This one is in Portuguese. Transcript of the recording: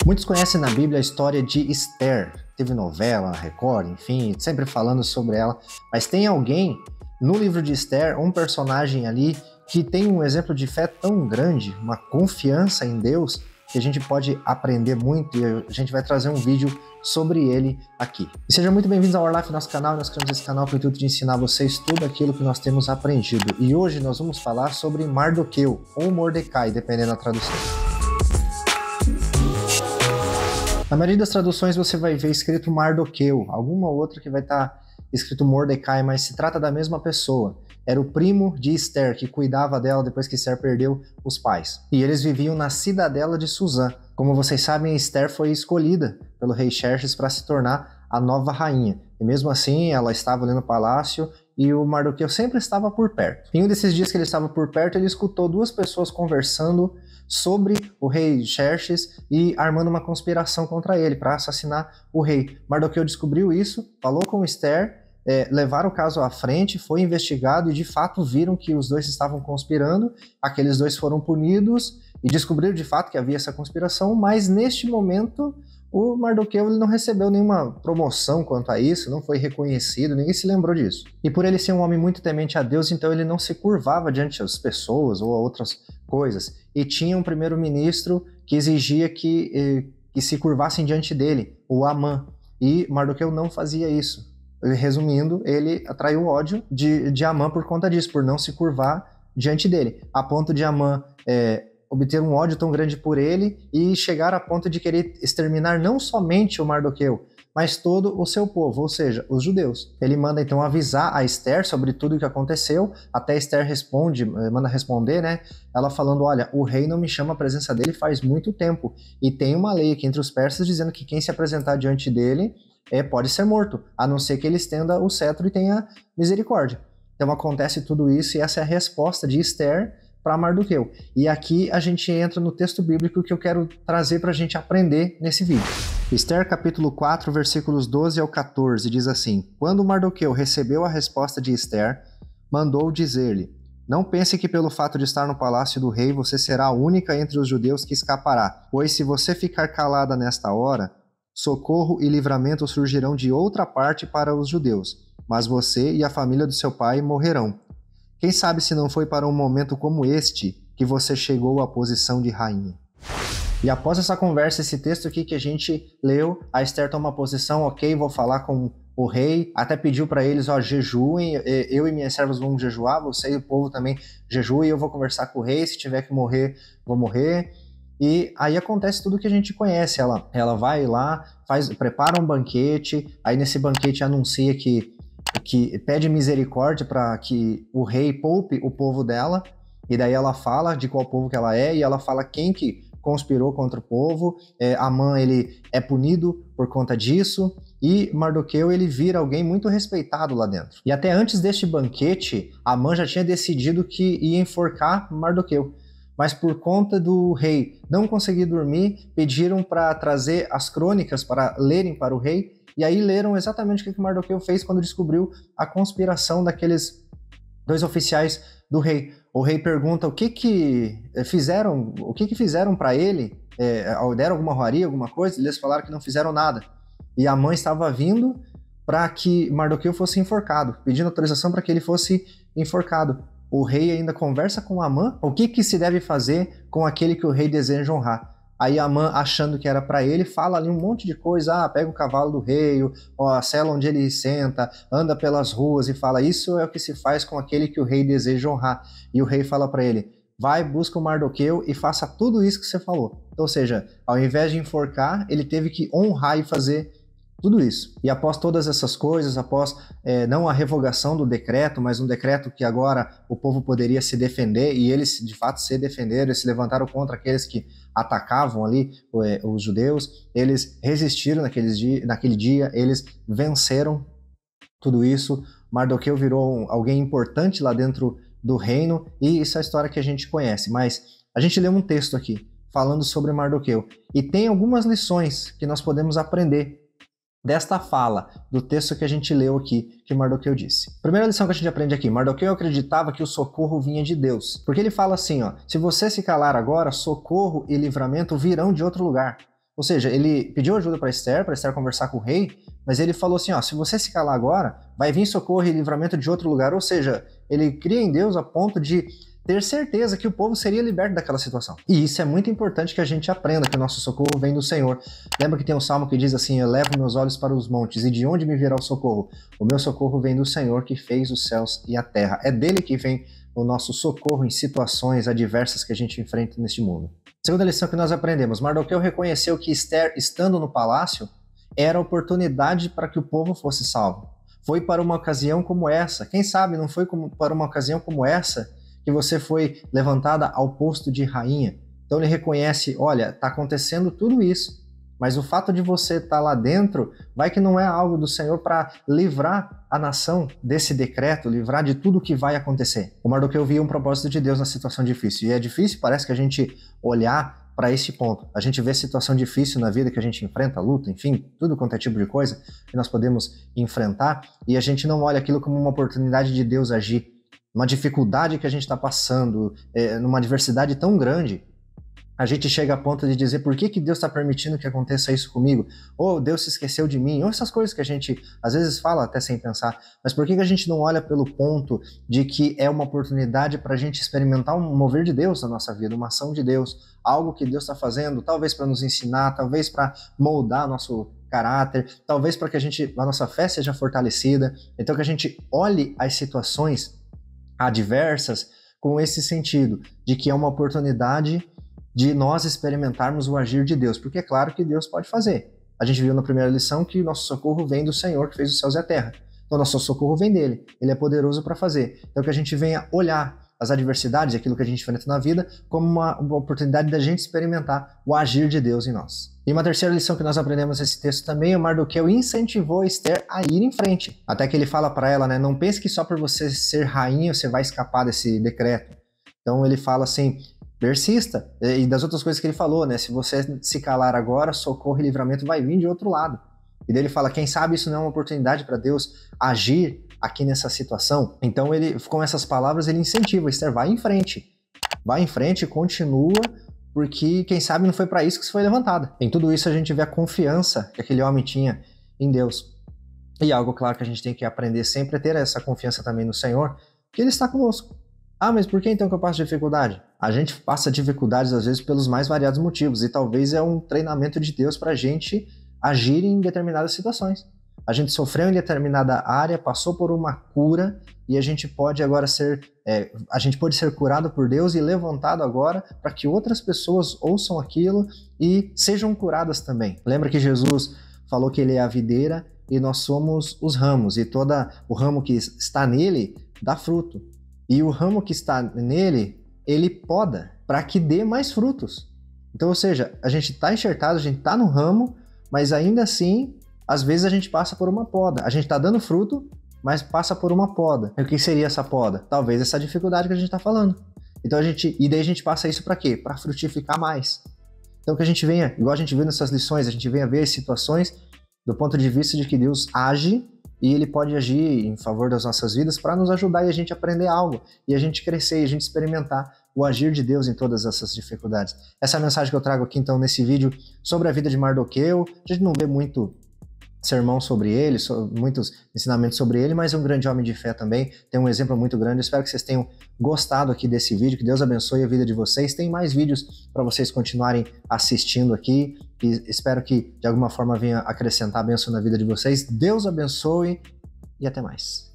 Muitos conhecem na Bíblia a história de Esther. Teve novela, Record, enfim, sempre falando sobre ela. Mas tem alguém no livro de Esther, um personagem ali, que tem um exemplo de fé tão grande, uma confiança em Deus, que a gente pode aprender muito, e a gente vai trazer um vídeo sobre ele aqui. E sejam muito bem-vindos ao Our Life, nosso canal. Nós criamos esse canal com o intuito de ensinar vocês tudo aquilo que nós temos aprendido. E hoje nós vamos falar sobre Mardoqueu, ou Mordecai, dependendo da tradução. Na maioria das traduções você vai ver escrito Mardoqueu, alguma outra que vai estar escrito Mordecai, mas se trata da mesma pessoa. Era o primo de Esther, que cuidava dela depois que Esther perdeu os pais. E eles viviam na cidadela de Suzã. Como vocês sabem, Esther foi escolhida pelo rei Xerxes para se tornar a nova rainha. E mesmo assim, ela estava ali no palácio e o Mardoqueu sempre estava por perto. Em um desses dias que ele estava por perto, ele escutou duas pessoas conversando sobre o rei Xerxes e armando uma conspiração contra ele para assassinar o rei. Mardoqueu descobriu isso, falou com Esther, levaram o caso à frente, foi investigado e de fato viram que os dois estavam conspirando. Aqueles dois foram punidos e descobriram de fato que havia essa conspiração, mas neste momento o Mardoqueu ele não recebeu nenhuma promoção quanto a isso, não foi reconhecido, ninguém se lembrou disso. E por ele ser um homem muito temente a Deus, então ele não se curvava diante das pessoas ou a outras coisas. E tinha um primeiro-ministro que exigia que se curvassem diante dele, o Amã. E Mardoqueu não fazia isso. Resumindo, ele atraiu o ódio de Amã por conta disso, por não se curvar diante dele, a ponto de Amã obter um ódio tão grande por ele e chegar a ponto de querer exterminar não somente o Mardoqueu, mas todo o seu povo, ou seja, os judeus. Ele manda então avisar a Esther sobre tudo o que aconteceu, até Esther manda responder, né? Ela falando, olha, o rei não me chama a presença dele faz muito tempo, e tem uma lei aqui entre os persas dizendo que quem se apresentar diante dele pode ser morto, a não ser que ele estenda o cetro e tenha misericórdia. Então acontece tudo isso e essa é a resposta de Esther para Mardoqueu. E aqui a gente entra no texto bíblico que eu quero trazer para a gente aprender nesse vídeo. Esther capítulo 4, versículos 12 ao 14 diz assim: Quando Mardoqueu recebeu a resposta de Esther, mandou dizer-lhe: Não pense que pelo fato de estar no palácio do rei você será a única entre os judeus que escapará, pois se você ficar calada nesta hora, socorro e livramento surgirão de outra parte para os judeus, mas você e a família do seu pai morrerão. Quem sabe se não foi para um momento como este que você chegou à posição de rainha. E após essa conversa, esse texto aqui que a gente leu, a Esther toma uma posição, ok, vou falar com o rei, até pediu para eles, ó, jejuem, eu e minhas servas vamos jejuar, você e o povo também jejuem, eu vou conversar com o rei, se tiver que morrer, vou morrer. E aí acontece tudo que a gente conhece, ela vai lá, prepara um banquete, aí nesse banquete anuncia que pede misericórdia para que o rei poupe o povo dela, e daí ela fala de qual povo que ela é, e ela fala quem que conspirou contra o povo. Amã ele é punido por conta disso, e Mardoqueu ele vira alguém muito respeitado lá dentro. E até antes deste banquete, Amã já tinha decidido que ia enforcar Mardoqueu. Mas por conta do rei não conseguir dormir, pediram para trazer as crônicas para lerem para o rei, e aí leram exatamente o que Mardoqueu fez quando descobriu a conspiração daqueles dois oficiais do rei. O rei pergunta o que fizeram para ele, deram alguma honraria, alguma coisa, eles falaram que não fizeram nada. E a mãe estava vindo para que Mardoqueu fosse enforcado, pedindo autorização para que ele fosse enforcado. O rei ainda conversa com Amã o que se deve fazer com aquele que o rei deseja honrar. Aí Amã, achando que era para ele, fala ali um monte de coisa, pega o cavalo do rei, a cela onde ele senta, anda pelas ruas e fala, isso é o que se faz com aquele que o rei deseja honrar. E o rei fala para ele, vai, busca o Mardoqueu e faça tudo isso que você falou. Ou seja, ao invés de enforcar, ele teve que honrar e fazer tudo isso. E após todas essas coisas, após não a revogação do decreto, mas um decreto que agora o povo poderia se defender, e eles de fato se defenderam, eles se levantaram contra aqueles que atacavam ali os judeus, eles resistiram naquele dia, eles venceram tudo isso. Mardoqueu virou alguém importante lá dentro do reino, e isso é a história que a gente conhece. Mas a gente leu um texto aqui falando sobre Mardoqueu, e tem algumas lições que nós podemos aprender desta fala, do texto que a gente leu aqui, que Mardoqueu disse. Primeira lição que a gente aprende aqui, Mardoqueu acreditava que o socorro vinha de Deus. Porque ele fala assim, ó, se você se calar agora, socorro e livramento virão de outro lugar. Ou seja, ele pediu ajuda para Esther conversar com o rei, mas ele falou assim, ó, se você se calar agora, vai vir socorro e livramento de outro lugar. Ou seja, ele cria em Deus a ponto de ter certeza que o povo seria liberto daquela situação. E isso é muito importante que a gente aprenda, que o nosso socorro vem do Senhor. Lembra que tem um salmo que diz assim, eu levo meus olhos para os montes, e de onde me virá o socorro? O meu socorro vem do Senhor que fez os céus e a terra. É dele que vem o nosso socorro em situações adversas que a gente enfrenta neste mundo. Segunda lição que nós aprendemos, Mardoqueu reconheceu que Esther, estando no palácio, era oportunidade para que o povo fosse salvo. Foi para uma ocasião como essa. Quem sabe não foi para uma ocasião como essa que você foi levantada ao posto de rainha. Então ele reconhece, olha, está acontecendo tudo isso, mas o fato de você estar lá dentro, vai que não é algo do Senhor para livrar a nação desse decreto, livrar de tudo que vai acontecer. O Mardoqueu via um propósito de Deus na situação difícil, e é difícil, parece que a gente olhar para esse ponto. A gente vê situação difícil na vida que a gente enfrenta, luta, enfim, tudo quanto é tipo de coisa que nós podemos enfrentar, e a gente não olha aquilo como uma oportunidade de Deus agir. Uma dificuldade que a gente está passando, numa adversidade tão grande, a gente chega a ponto de dizer por que Deus está permitindo que aconteça isso comigo? Ou Deus se esqueceu de mim? Ou essas coisas que a gente às vezes fala até sem pensar. Mas por que a gente não olha pelo ponto de que é uma oportunidade para a gente experimentar um mover de Deus na nossa vida, uma ação de Deus, algo que Deus está fazendo, talvez para nos ensinar, talvez para moldar nosso caráter, talvez para que a nossa fé seja fortalecida. Então que a gente olhe as situações adversas com esse sentido de que é uma oportunidade de nós experimentarmos o agir de Deus, porque é claro que Deus pode fazer. A gente viu na primeira lição que o nosso socorro vem do Senhor que fez os céus e a terra. Então nosso socorro vem dele, ele é poderoso para fazer. Então que a gente venha olhar as adversidades, aquilo que a gente enfrenta na vida, como uma oportunidade da gente experimentar o agir de Deus em nós. E uma terceira lição que nós aprendemos nesse texto também, o Mardoqueu incentivou Esther a ir em frente. Até que ele fala para ela, né, não pense que só por você ser rainha você vai escapar desse decreto. Então ele fala assim, persista. E das outras coisas que ele falou, né, se você se calar agora, socorro e livramento vai vir de outro lado. E daí ele fala, quem sabe isso não é uma oportunidade para Deus agir aqui nessa situação? Então ele, com essas palavras, ele incentiva, Esther, vai em frente, continua, porque quem sabe não foi para isso que você foi levantada. Em tudo isso a gente vê a confiança que aquele homem tinha em Deus. E algo claro que a gente tem que aprender sempre é ter essa confiança também no Senhor, que Ele está conosco. Ah, mas por que então que eu passo dificuldade? A gente passa dificuldades às vezes pelos mais variados motivos, e talvez é um treinamento de Deus para a gente agir em determinadas situações. A gente sofreu em determinada área, passou por uma cura, e a gente pode agora pode ser curado por Deus e levantado agora para que outras pessoas ouçam aquilo e sejam curadas também. Lembra que Jesus falou que Ele é a videira e nós somos os ramos, e todo o ramo que está nele dá fruto. E o ramo que está nele, ele poda para que dê mais frutos. Então, ou seja, a gente está enxertado, a gente está no ramo, mas ainda assim, às vezes a gente passa por uma poda. A gente está dando fruto, mas passa por uma poda. E o que seria essa poda? Talvez essa dificuldade que a gente está falando. Então e daí a gente passa isso para quê? Para frutificar mais. Então que a gente venha, igual a gente viu nessas lições, a gente venha ver as situações do ponto de vista de que Deus age e Ele pode agir em favor das nossas vidas para nos ajudar e a gente aprender algo, e a gente crescer, e a gente experimentar o agir de Deus em todas essas dificuldades. Essa é a mensagem que eu trago aqui então nesse vídeo sobre a vida de Mardoqueu. A gente não vê muito sermão sobre ele, muitos ensinamentos sobre ele, mas é um grande homem de fé também, tem um exemplo muito grande. Espero que vocês tenham gostado aqui desse vídeo, que Deus abençoe a vida de vocês. Tem mais vídeos para vocês continuarem assistindo aqui, e espero que de alguma forma venha acrescentar a bênção na vida de vocês. Deus abençoe e até mais.